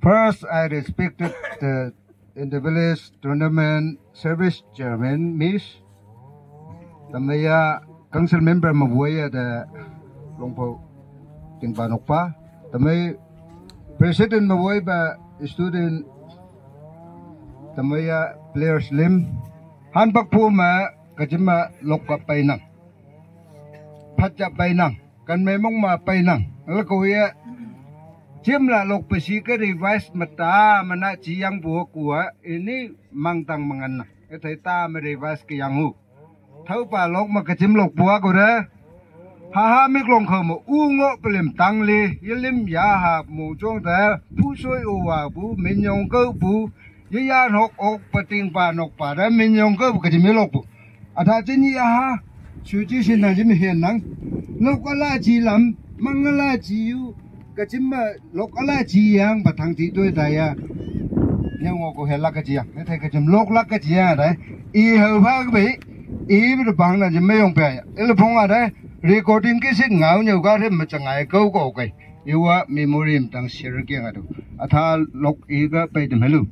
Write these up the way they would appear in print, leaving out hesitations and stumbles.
First, I respected the in the village tournament service chairman, Miss Tamaya council member Mabuaya the Longpo Tingpanokpa. Tamay President Mabuaya ba student Tamaya players lim Hanpak po ma kajima lokpa painang Patja painang kan memang ma painang Alakuya Jim la lok pesi ke revise mata mana ciang buah kuah ini mangtang mengana. Itu ta me revise ke yang hu. Tahu pa lok ma ke jim lok buah ko dah. Haha mik long kamu ungo pelim tang li yelim ya ha mu jong dah pu soi uwa bu minyong ke bu ya nok ok pating pa nok pa dah minyong ke bu ke jim lok bu. Ada jenis ya ha suci sinan jim hian nang lok ala jilam mangala jiu. Cái chim mà lốc lá chiang và thằng chị tôi đây à nhưng mà có hết lá cái chiang cái thấy cái chim lốc lá cái chiang đấy y hầu phá cái bị y bây giờ bằng là chim mấy ông bè cái là phong à đấy recording cái xích ngáo nhiều cái thế mà chẳng ai câu cổ cái yêu à memory tăng share cái ngà đâu à tha lốc y cái bây giờ mấy luôn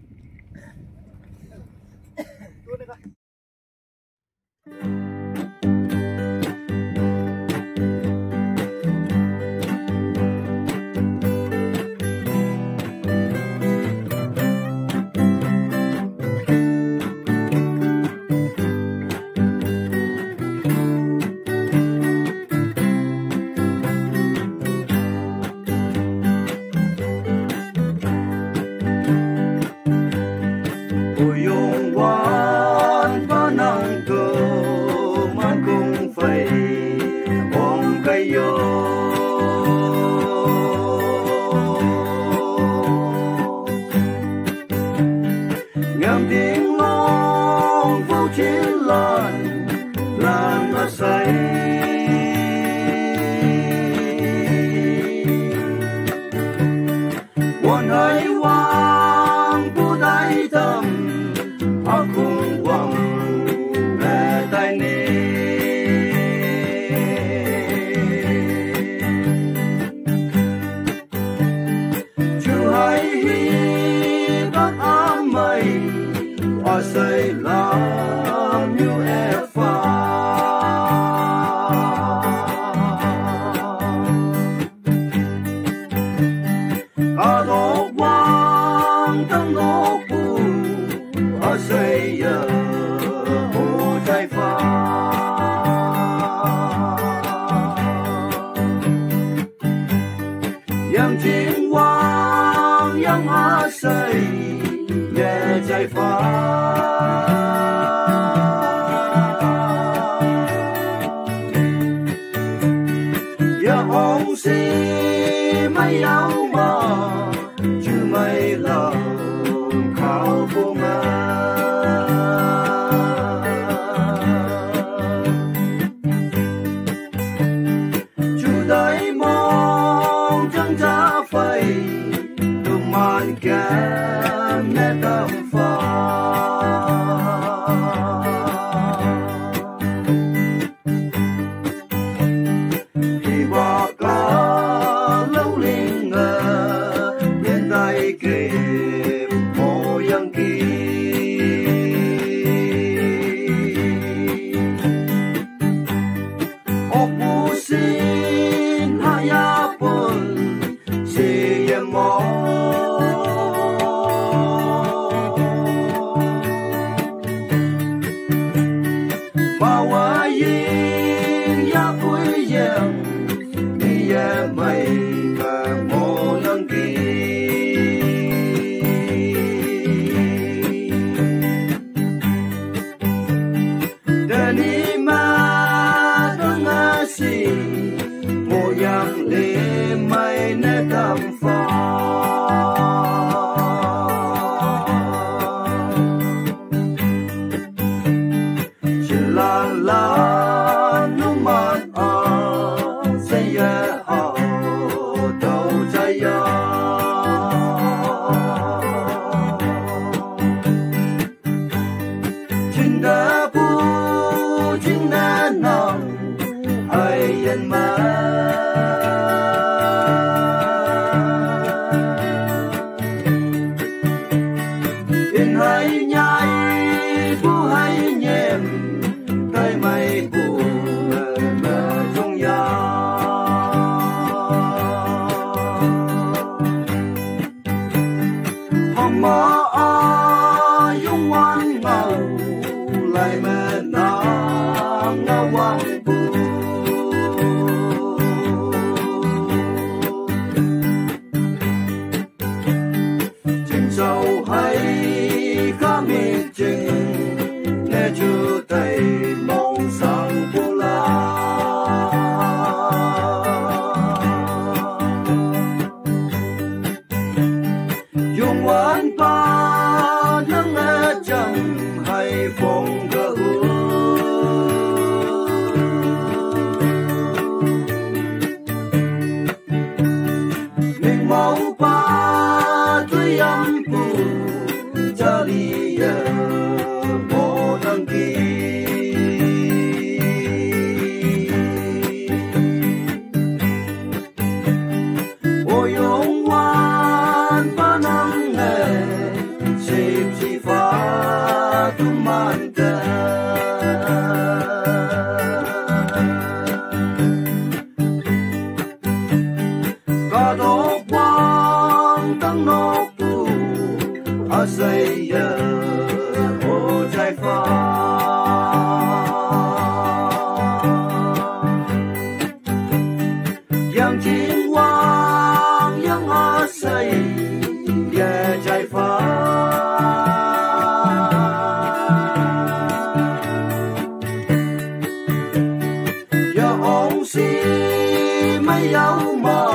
yêu mà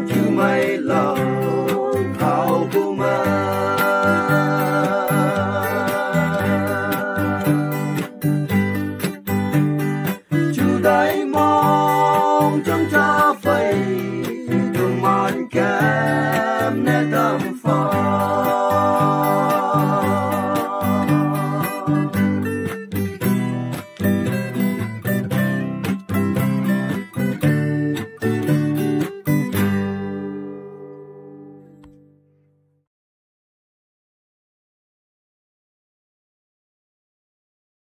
chú mày lâu thảo bu mà chú đại mong trong cha phây đừng man kem nè đam phai